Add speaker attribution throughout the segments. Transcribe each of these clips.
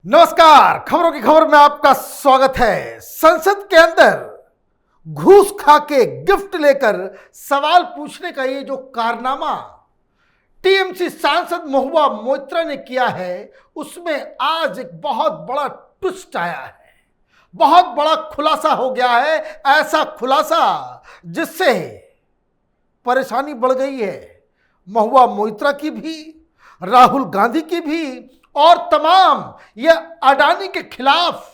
Speaker 1: नमस्कार। खबरों की खबर में आपका स्वागत है। संसद के अंदर घूस खा के गिफ्ट लेकर सवाल पूछने का ये जो कारनामा टीएमसी सांसद महुआ मोइत्रा ने किया है, उसमें आज एक बहुत बड़ा ट्विस्ट आया है। बहुत बड़ा खुलासा हो गया है। ऐसा खुलासा जिससे परेशानी बढ़ गई है महुआ मोइत्रा की भी, राहुल गांधी की भी और तमाम ये अडानी के खिलाफ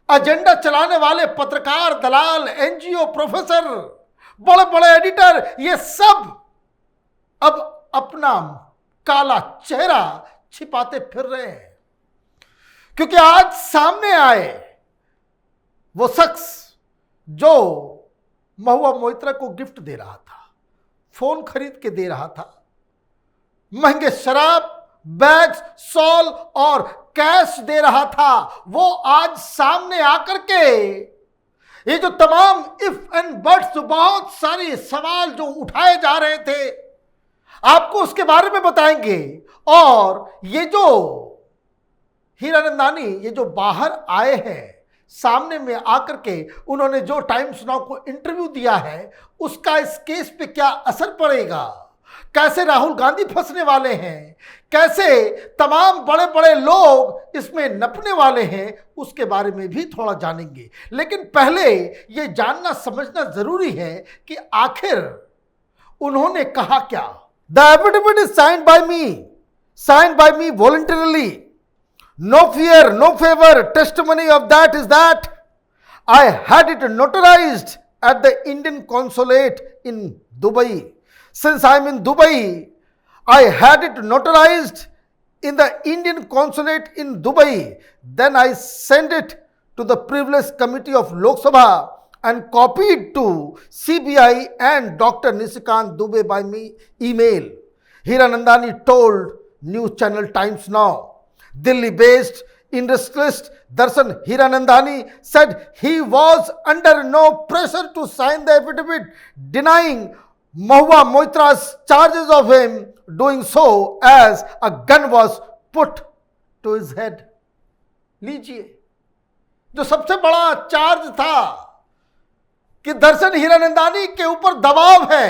Speaker 1: एजेंडा चलाने वाले पत्रकार, दलाल, एनजीओ, प्रोफेसर, बड़े बड़े एडिटर, ये सब अब अपना काला चेहरा छिपाते फिर रहे हैं। क्योंकि आज सामने आए वो शख्स जो महुआ मोइत्रा को गिफ्ट दे रहा था, फोन खरीद के दे रहा था, महंगे शराब, बैग्स, सॉल और कैश दे रहा था, वो आज सामने आकर के ये जो तमाम इफ एंड बट्स, बहुत सारे सवाल जो उठाए जा रहे थे, आपको उसके बारे में बताएंगे। और ये जो हीरानंदानी ये जो बाहर आए हैं, सामने में आकर के उन्होंने जो टाइम्स नाउ को इंटरव्यू दिया है, उसका इस केस पे क्या असर पड़ेगा, कैसे राहुल गांधी फंसने वाले हैं, कैसे तमाम बड़े बड़े लोग इसमें नपने वाले हैं, उसके बारे में भी थोड़ा जानेंगे। लेकिन पहले ये जानना समझना जरूरी है कि आखिर उन्होंने कहा क्या। The affidavit is signed by me voluntarily. No fear, no favor. Testimony of that is that I had it notarized at the Indian consulate in Dubai. Since I'm in Dubai, I had it notarized in the Indian consulate in Dubai. Then I sent it to the Privilege Committee of Lok Sabha and copied to CBI and Dr. Nisikant Dubey by me email. Hiranandani told News Channel Times Now. Delhi-based industrialist Darshan Hiranandani said he was under no pressure to sign the affidavit denying Mahua Moitra's charges of him doing so as a gun was put to his head. लीजिए, जो सबसे बड़ा charge था कि दर्शन हीरानंदानी के ऊपर दबाव है,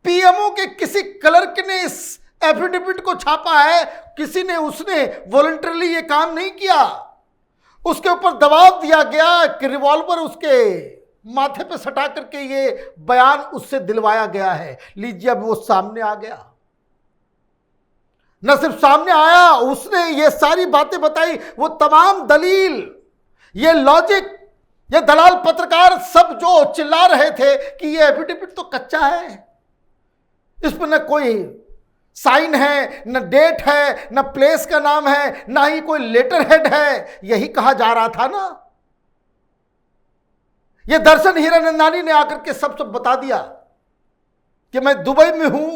Speaker 1: पीएमओ के किसी क्लर्क ने इस एफिडेविट को छापा है, किसी ने उसने वॉलंटरली ये काम नहीं किया, उसके ऊपर दबाव दिया गया कि रिवॉल्वर उसके माथे पे सटा करके ये बयान उससे दिलवाया गया है। लीजिए, अब वो सामने आ गया। न सिर्फ सामने आया, उसने ये सारी बातें बताई, वो तमाम दलील, ये लॉजिक, ये दलाल पत्रकार सब जो चिल्ला रहे थे कि ये एफिडेविट तो कच्चा है, इस पर न कोई साइन है, न डेट है, न प्लेस का नाम है, ना ही कोई लेटर हेड है, यही कहा जा रहा था ना। ये दर्शन हीरानंदानी ने आकर के सब बता दिया कि मैं दुबई में हूं,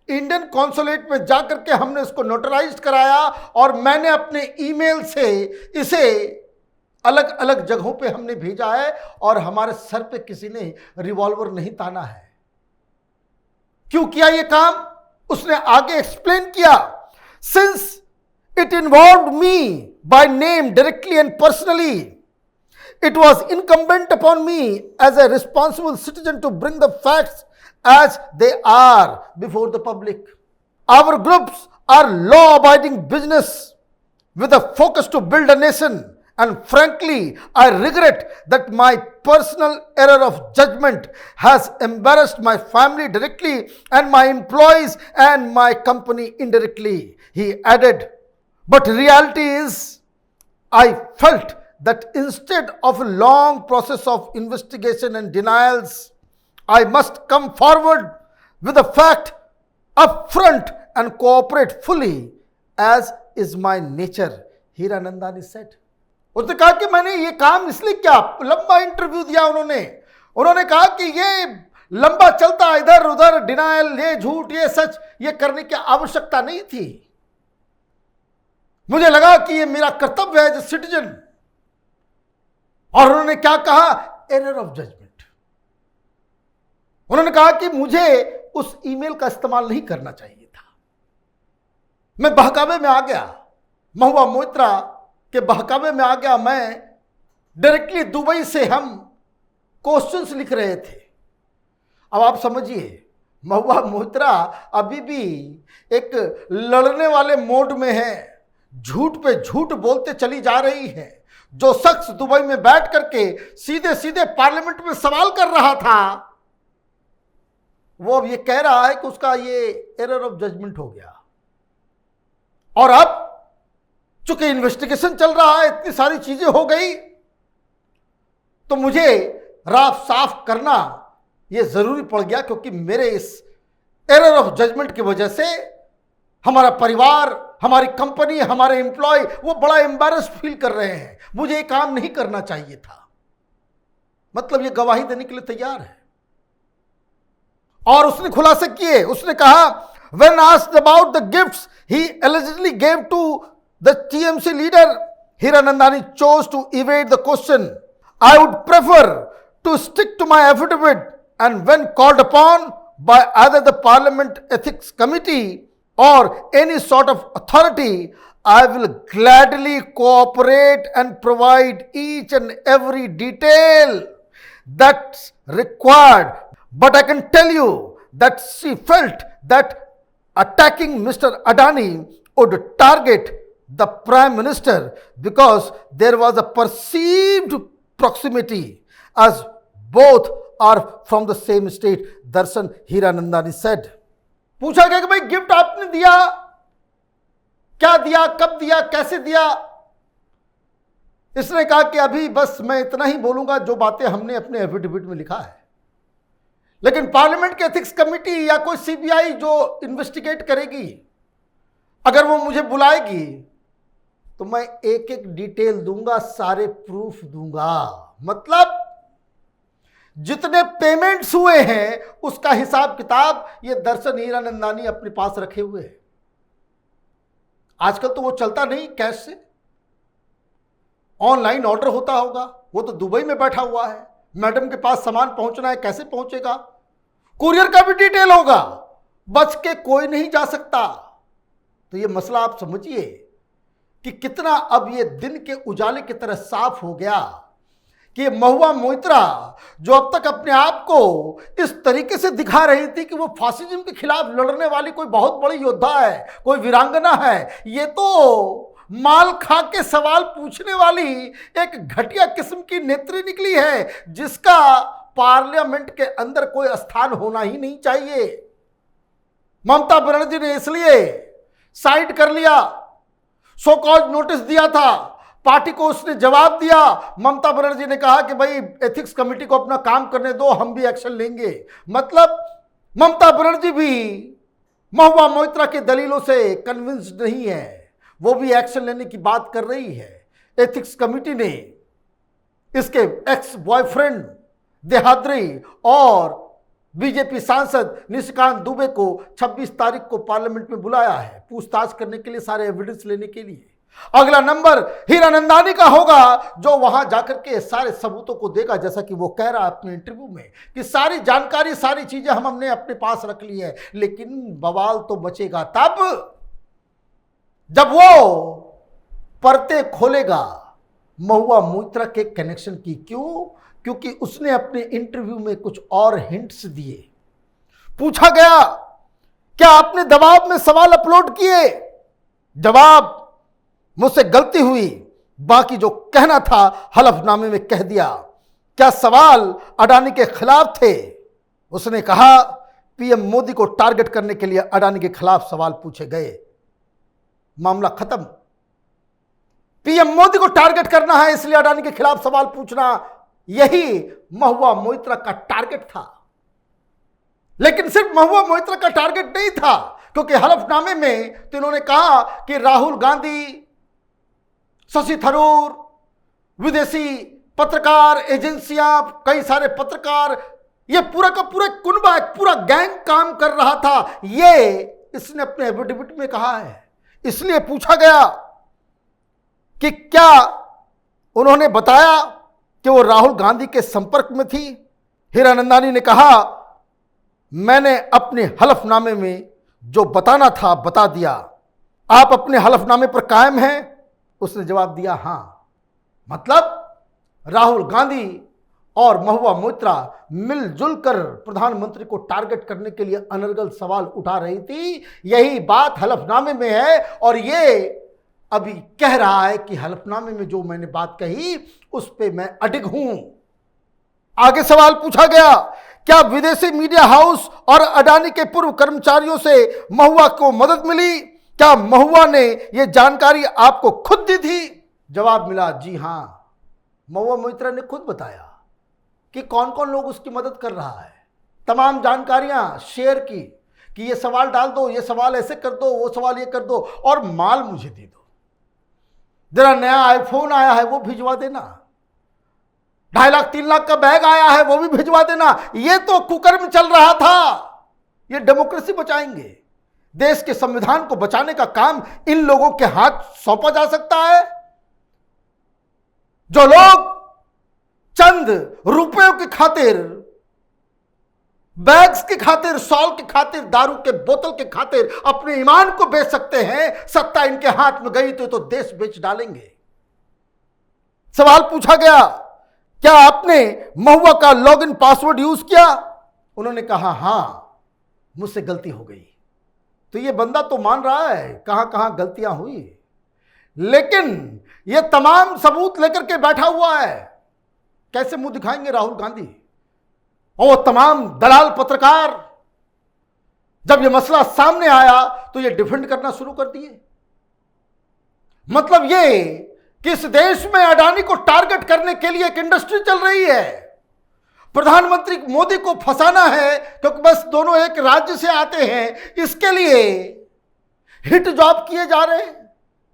Speaker 1: इंडियन कॉन्सुलेट में जाकर के हमने इसको नोटराइज कराया और मैंने अपने ईमेल से इसे अलग अलग जगहों पे हमने भेजा है और हमारे सर पे किसी ने रिवॉल्वर नहीं ताना है। क्यों किया ये काम, उसने आगे एक्सप्लेन किया। Since it involved me by name directly and personally, it was incumbent upon me as a responsible citizen to bring the facts as they are before the public. Our groups are law-abiding business with a focus to build a nation, and frankly, I regret that my personal error of judgment has embarrassed my family directly and my employees and my company indirectly, he added. But reality is, I felt that instead of a long process of investigation and denials, I must come forward with a fact up front and cooperate fully as is my nature, Hiranandani said. उसने कहा कि मैंने ये काम इसलिए क्या, लंबा interview दिया उन्होंने कहा कि ये लंबा चलता, इधर उधर डिनायल, ये झूठ, ये सच, ये करने की आवश्यकता नहीं थी। मुझे लगा कि ये मेरा कर्तव्य है एज ए सिटीजन। और उन्होंने क्या कहा, एरर ऑफ जजमेंट। उन्होंने कहा कि मुझे उस ईमेल का इस्तेमाल नहीं करना चाहिए था, मैं बहकावे में आ गया। महुआ मोइत्रा के बहकावे में आ गया। मैं डायरेक्टली दुबई से हम क्वेश्चंस लिख रहे थे। अब आप समझिए, महुआ मोइत्रा अभी भी एक लड़ने वाले मोड में है, झूठ पे झूठ बोलते चली जा रही है। जो शख्स दुबई में बैठ करके सीधे सीधे पार्लियामेंट में सवाल कर रहा था, वो अब ये कह रहा है कि उसका ये एरर ऑफ जजमेंट हो गया। और अब चूंकि इन्वेस्टिगेशन चल रहा है, इतनी सारी चीजें हो गई, तो मुझे राफ साफ करना यह जरूरी पड़ गया, क्योंकि मेरे इस एरर ऑफ जजमेंट की वजह से हमारा परिवार, हमारी कंपनी, हमारे एम्प्लॉय वो बड़ा एम्बैरेस फील कर रहे हैं। मुझे ये काम नहीं करना चाहिए था। मतलब ये गवाही देने के लिए तैयार है। और उसने खुलासे किए। उसने कहा, when asked about the gifts he allegedly gave to the TMC leader, Hiranandani chose to evade the question. I would prefer to stick to my affidavit, and when called upon by either the Parliament Ethics Committee or any sort of authority, I will gladly cooperate and provide each and every detail that's required. But I can tell you that she felt that attacking Mr. Adani would target the Prime Minister because there was a perceived proximity, as both are from the same state, Darshan Hiranandani said. पूछा गया कि भाई gift आपने दिया, क्या दिया, कब दिया, कैसे दिया? इसने कहा कि अभी बस मैं इतना ही बोलूंगा जो बातें हमने अपने एफिडेविट में लिखा है, लेकिन पार्लियामेंट के एथिक्स कमेटी या कोई सीबीआई जो इन्वेस्टिगेट करेगी, अगर वो मुझे बुलाएगी तो मैं एक एक डिटेल दूंगा, सारे प्रूफ दूंगा। मतलब जितने पेमेंट्स हुए हैं उसका हिसाब किताब ये दर्शन हीरानंदानी अपने पास रखे हुए हैं। आजकल तो वो चलता नहीं कैश से, ऑनलाइन ऑर्डर होता होगा। वो तो दुबई में बैठा हुआ है, मैडम के पास सामान पहुंचना है, कैसे पहुंचेगा? कुरियर का भी डिटेल होगा, बच के कोई नहीं जा सकता। तो ये मसला आप समझिए कि कितना अब ये दिन के उजाले की तरह साफ हो गया कि महुआ मोइत्रा जो अब तक अपने आप को इस तरीके से दिखा रही थी कि वो फासिज्म के खिलाफ लड़ने वाली कोई बहुत बड़ी योद्धा है, कोई वीरांगना है, ये तो माल खा के सवाल पूछने वाली एक घटिया किस्म की नेत्री निकली है, जिसका पार्लियामेंट के अंदर कोई स्थान होना ही नहीं चाहिए। ममता बनर्जी ने इसलिए साइड कर लिया, सो कॉज नोटिस दिया था, पार्टी को उसने जवाब दिया। ममता बनर्जी ने कहा कि भाई एथिक्स कमेटी को अपना काम करने दो, हम भी एक्शन लेंगे। मतलब ममता बनर्जी भी महुआ मोइत्रा के दलीलों से कन्विंस्ड नहीं है, वो भी एक्शन लेने की बात कर रही है। एथिक्स कमेटी ने इसके एक्स बॉयफ्रेंड देहाद्री और बीजेपी सांसद निशिकांत दुबे को 26 तारीख को पार्लियामेंट में बुलाया है, पूछताछ करने के लिए, सारे एविडेंस लेने के लिए। अगला नंबर हीरानंदानी का होगा, जो वहां जाकर के सारे सबूतों को देगा, जैसा कि वो कह रहा है अपने इंटरव्यू में कि सारी जानकारी, सारी चीजें हमने अपने पास रख ली है। लेकिन बवाल तो बचेगा तब जब वो परते खोलेगा महुआ मोइत्रा के कनेक्शन की। क्यों? क्योंकि उसने अपने इंटरव्यू में कुछ और हिंट्स दिए। पूछा गया, क्या आपने दबाव में सवाल अपलोड किए? जवाब, मुझसे गलती हुई, बाकी जो कहना था हलफनामे में कह दिया। क्या सवाल अडानी के खिलाफ थे? उसने कहा, पीएम मोदी को टारगेट करने के लिए अडानी के खिलाफ सवाल पूछे गए। मामला खत्म। पीएम मोदी को टारगेट करना है, इसलिए अडानी के खिलाफ सवाल पूछना, यही महुआ मोइत्रा का टारगेट था। लेकिन सिर्फ महुआ मोइत्रा का टारगेट नहीं था, क्योंकि हलफनामे में तो इन्होंने कहा कि राहुल गांधी, शशि थरूर, विदेशी पत्रकार एजेंसियां, कई सारे पत्रकार, ये पूरा का पूरा कुनबा, पूरा गैंग काम कर रहा था, ये इसने अपने एफिडेविट में कहा है। इसलिए पूछा गया कि क्या उन्होंने बताया कि वो राहुल गांधी के संपर्क में थी? हीरानंदानी ने कहा, मैंने अपने हलफनामे में जो बताना था बता दिया। आप अपने हलफनामे पर कायम हैं? उसने जवाब दिया हां। मतलब राहुल गांधी और महुआ मोइत्रा मिलजुल कर प्रधानमंत्री को टारगेट करने के लिए अनर्गल सवाल उठा रही थी। यही बात हलफनामे में है और ये अभी कह रहा है कि हलफनामे में जो मैंने बात कही उस पे मैं अडिग हूं। आगे सवाल पूछा गया, क्या विदेशी मीडिया हाउस और अडानी के पूर्व कर्मचारियों से महुआ को मदद मिली? क्या महुआ ने यह जानकारी आपको खुद दी थी? जवाब मिला, जी हां। महुआ मोइत्रा ने खुद बताया कि कौन कौन लोग उसकी मदद कर रहा है। तमाम जानकारियां शेयर की कि ये सवाल डाल दो, ये सवाल ऐसे कर दो, वो सवाल ये कर दो और माल मुझे दे दो। जरा नया आईफोन आया है वो भिजवा देना, 2.5 लाख 3 लाख का बैग आया है वो भी भिजवा देना। ये तो कुकर्म चल रहा था। ये डेमोक्रेसी बचाएंगे, देश के संविधान को बचाने का काम इन लोगों के हाथ सौंपा जा सकता है? जो लोग चंद रुपयों की खातिर, बैग्स की खातिर, सॉल की खातिर, दारू के बोतल की खातिर अपने ईमान को बेच सकते हैं, सत्ता इनके हाथ में गई तो देश बेच डालेंगे। सवाल पूछा गया, क्या आपने महुआ का लॉगिन पासवर्ड यूज किया? उन्होंने कहा हां, मुझसे गलती हो गई। तो ये बंदा तो मान रहा है कहां कहां गलतियां हुई, लेकिन ये तमाम सबूत लेकर के बैठा हुआ है। कैसे मुंह दिखाएंगे राहुल गांधी और वो तमाम दलाल पत्रकार? जब ये मसला सामने आया तो ये डिफेंड करना शुरू कर दिए। मतलब ये कि इस देश में अडानी को टारगेट करने के लिए एक इंडस्ट्री चल रही है। प्रधानमंत्री मोदी को फंसाना है क्योंकि बस दोनों एक राज्य से आते हैं, इसके लिए हिट जॉब किए जा रहे हैं।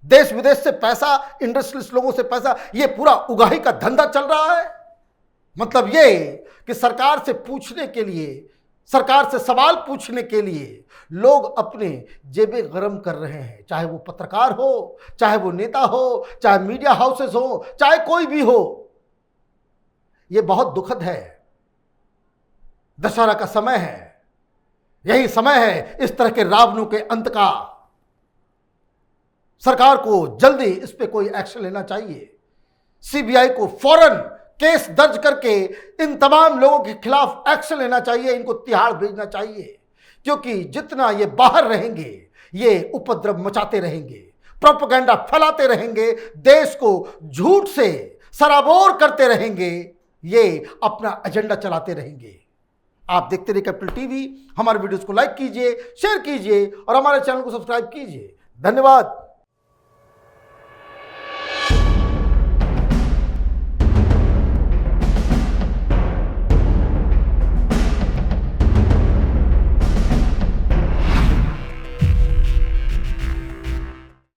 Speaker 1: देश विदेश से पैसा, इंडस्ट्रियलिस्ट लोगों से पैसा, ये पूरा उगाही का धंधा चल रहा है। मतलब ये कि सरकार से पूछने के लिए, सरकार से सवाल पूछने के लिए लोग अपने जेबें गरम कर रहे हैं, चाहे वो पत्रकार हो, चाहे वो नेता हो, चाहे मीडिया हाउसेस हो, चाहे कोई भी हो। ये बहुत दुखद है। दशहरा का समय है, यही समय है इस तरह के रावणों के अंत का। सरकार को जल्दी इस पे कोई एक्शन लेना चाहिए। सीबीआई को फौरन केस दर्ज करके इन तमाम लोगों के खिलाफ एक्शन लेना चाहिए, इनको तिहाड़ भेजना चाहिए। क्योंकि जितना ये बाहर रहेंगे ये उपद्रव मचाते रहेंगे, प्रोपेगेंडा फैलाते रहेंगे, देश को झूठ से सराबोर करते रहेंगे, ये अपना एजेंडा चलाते रहेंगे। आप देखते रहिए कैपिटल टीवी। हमारे वीडियोस को लाइक कीजिए, शेयर कीजिए और हमारे चैनल को सब्सक्राइब कीजिए। धन्यवाद।